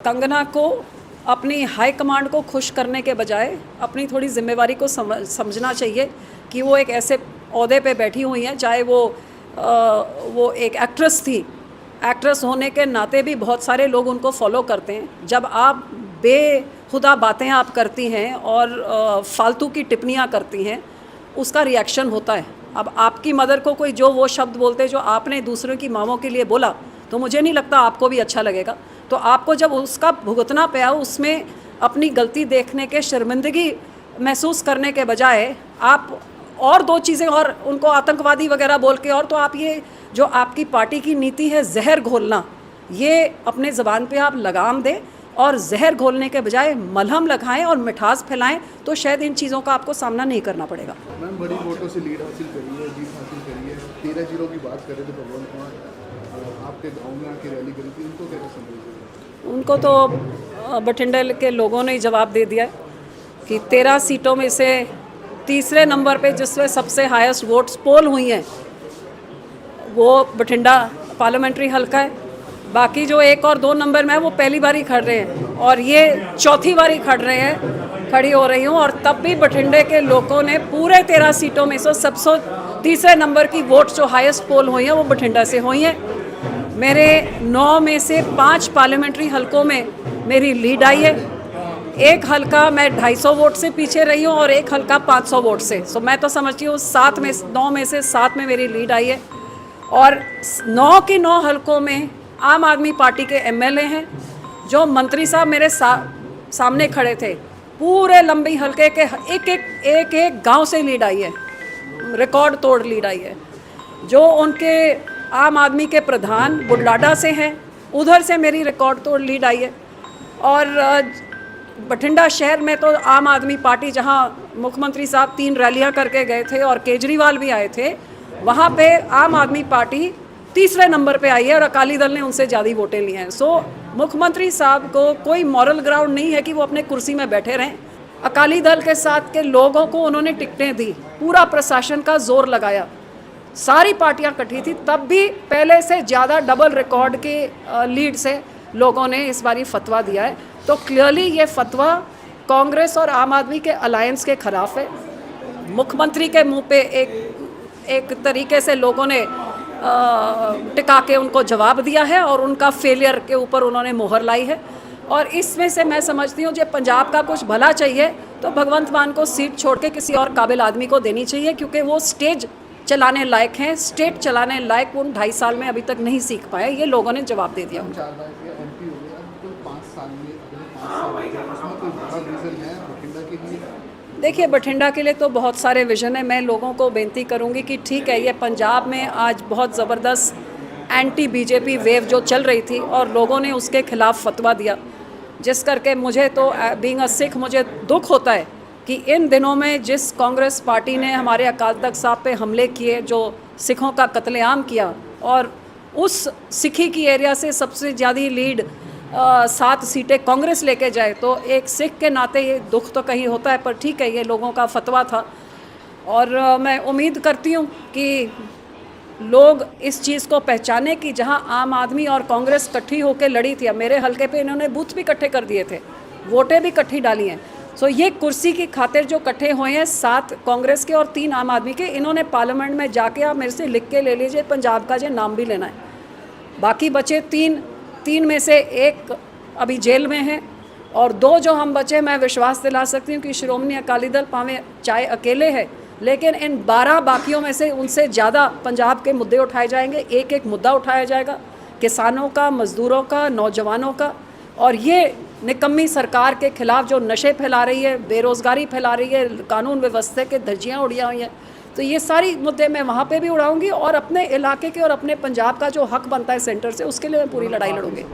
कंगना को अपनी high command को खुश करने के बजाय अपनी थोड़ी जिम्मेवारी को समझना चाहिए कि वो एक ऐसे ओहदे पे बैठी हुई हैं, चाहे वो एक एक्ट्रेस थी। एक्ट्रेस होने के नाते भी बहुत सारे लोग उनको फॉलो करते हैं। जब आप बेहुदा बातें आप करती हैं और फालतू की टिप्पणियाँ करती हैं, उसका रिएक्शन होता है। अब आपकी मदर को कोई जो वो शब्द बोलते जो आपने दूसरों की मामों के लिए बोला, तो मुझे नहीं लगता आपको भी अच्छा लगेगा। तो आपको जब उसका भुगतना पाया, उसमें अपनी गलती देखने के शर्मिंदगी महसूस करने के बजाय आप और दो चीज़ें और उनको आतंकवादी वगैरह बोल के, और तो आप ये जो आपकी पार्टी की नीति है जहर घोलना, ये अपने ज़बान पे आप लगाम दें और जहर घोलने के बजाय मलहम लगाएं और मिठास फैलाएं, तो शायद इन चीज़ों का आपको सामना नहीं करना पड़ेगा। मैम, बड़ी वोटों से लीड हासिल करी है, जीत हासिल करी है। 13-0 की बात करें तो भगवंत मान आपके गांव में आके रैली करी थी, उनको कैसे संबोधित? उनको तो बठिंडा के लोगों ने ही जवाब दे दिया कि 13 सीटों में से तीसरे नंबर पे जिसमें सबसे हाईएस्ट वोट्स पोल हुई हैं वो बठिंडा पार्लियामेंट्री हल्का है। बाकी जो 1 और 2 नंबर में है वो पहली बारी खड़ रहे हैं और ये चौथी बारी खड़ी हो रही हूँ। और तब भी बठिंडे के लोगों ने पूरे 13 सीटों में से सबसे तीसरे नंबर की वोट जो हाईएस्ट पोल हुई हैं वो बठिंडा से हुई हैं। मेरे 9 में से 5 पार्लियामेंट्री हलकों में मेरी लीड आई है। एक हलका मैं 250 वोट से पीछे रही हूँ और एक हलका 500 वोट से। सो मैं तो समझती हूँ 9 में से 7 में मेरी लीड आई है। और 9 के 9 हलकों में आम आदमी पार्टी के एमएलए हैं। जो मंत्री साहब मेरे सामने खड़े थे, पूरे लंबी हलके के एक गांव से लीड आई है, रिकॉर्ड तोड़ लीड आई है। जो उनके आम आदमी के प्रधान बुढलाडा से हैं, उधर से मेरी रिकॉर्ड तोड़ लीड आई है। और बठिंडा शहर में तो आम आदमी पार्टी, जहां मुख्यमंत्री साहब 3 रैलियां करके गए थे और केजरीवाल भी आए थे, वहां पे आम आदमी पार्टी तीसरे नंबर पे आई है और अकाली दल ने उनसे ज़्यादा वोटें ली हैं। सो मुख्यमंत्री साहब को कोई मॉरल ग्राउंड नहीं है कि वो अपने कुर्सी में बैठे रहें। अकाली दल के साथ के लोगों को उन्होंने टिकटें दी, पूरा प्रशासन का जोर लगाया, सारी पार्टियां इकट्ठी थी, तब भी पहले से ज़्यादा डबल रिकॉर्ड के लीड से लोगों ने इस बारी फतवा दिया है। तो क्लियरली ये फतवा कांग्रेस और आम आदमी के अलायंस के खिलाफ है। मुख्यमंत्री के मुंह पे एक तरीके से लोगों ने टिका के उनको जवाब दिया है और उनका फेलियर के ऊपर उन्होंने मोहर लाई है। और इसमें से मैं समझती हूँ, जब पंजाब का कुछ भला चाहिए तो भगवंत मान को सीट छोड़ के किसी और काबिल आदमी को देनी चाहिए, क्योंकि वो स्टेज चलाने लायक हैं। स्टेट चलाने लायक उन 2.5 साल में अभी तक नहीं सीख पाए, ये लोगों ने जवाब दे दिया। 4 बार के एमपी हो गए, अब कोई 5 साल में, अगले 5 साल में उसमें कोई बड़ा विजन है बठिंडा के लिए? देखिए, बठिंडा के लिए तो बहुत सारे विजन है। मैं लोगों को बेनती करूंगी कि ठीक है, ये पंजाब में आज बहुत ज़बरदस्त एंटी बीजेपी वेव जो चल रही थी और लोगों ने उसके खिलाफ फतवा दिया, जिस करके मुझे तो बीइंग अ सिख मुझे दुख होता है कि इन दिनों में जिस कांग्रेस पार्टी ने हमारे अकाल तख्त साहब पे हमले किए, जो सिखों का कत्लेआम किया, और उस सिखी की एरिया से सबसे ज़्यादा लीड 7 सीटें कांग्रेस लेके जाए, तो एक सिख के नाते ये दुख तो कहीं होता है। पर ठीक है, ये लोगों का फतवा था और मैं उम्मीद करती हूँ कि लोग इस चीज़ को पहचाने कि जहां आम आदमी और कांग्रेस इकट्ठी होकर लड़ी थी, अब मेरे हलके पे इन्होंने बूथ भी इकट्ठे कर दिए थे, वोटें भी इकट्ठी डाली हैं। सो ये कुर्सी की खातिर जो इकट्ठे हुए हैं 7 कांग्रेस के और 3 आम आदमी के, इन्होंने पार्लियामेंट में जाके, आप मेरे से लिख के ले लीजिए, पंजाब का जो नाम भी लेना है। बाकी बचे 3 में से 1 अभी जेल में है और 2 जो हम बचे, मैं विश्वास दिला सकती हूँ कि श्रोमणी अकाली दल पावे चाहे अकेले है, लेकिन इन 12 बाकियों में से उनसे ज़्यादा पंजाब के मुद्दे उठाए जाएंगे। एक मुद्दा उठाया जाएगा, किसानों का, मज़दूरों का, नौजवानों का, और ये निकम्मी सरकार के खिलाफ जो नशे फैला रही है, बेरोज़गारी फैला रही है, कानून व्यवस्था के धज्जियाँ उड़िया हुई हैं। तो ये सारी मुद्दे मैं वहाँ पे भी उड़ाऊंगी और अपने इलाके के और अपने पंजाब का जो हक बनता है सेंटर से, उसके लिए मैं पूरी लड़ाई लड़ूंगी।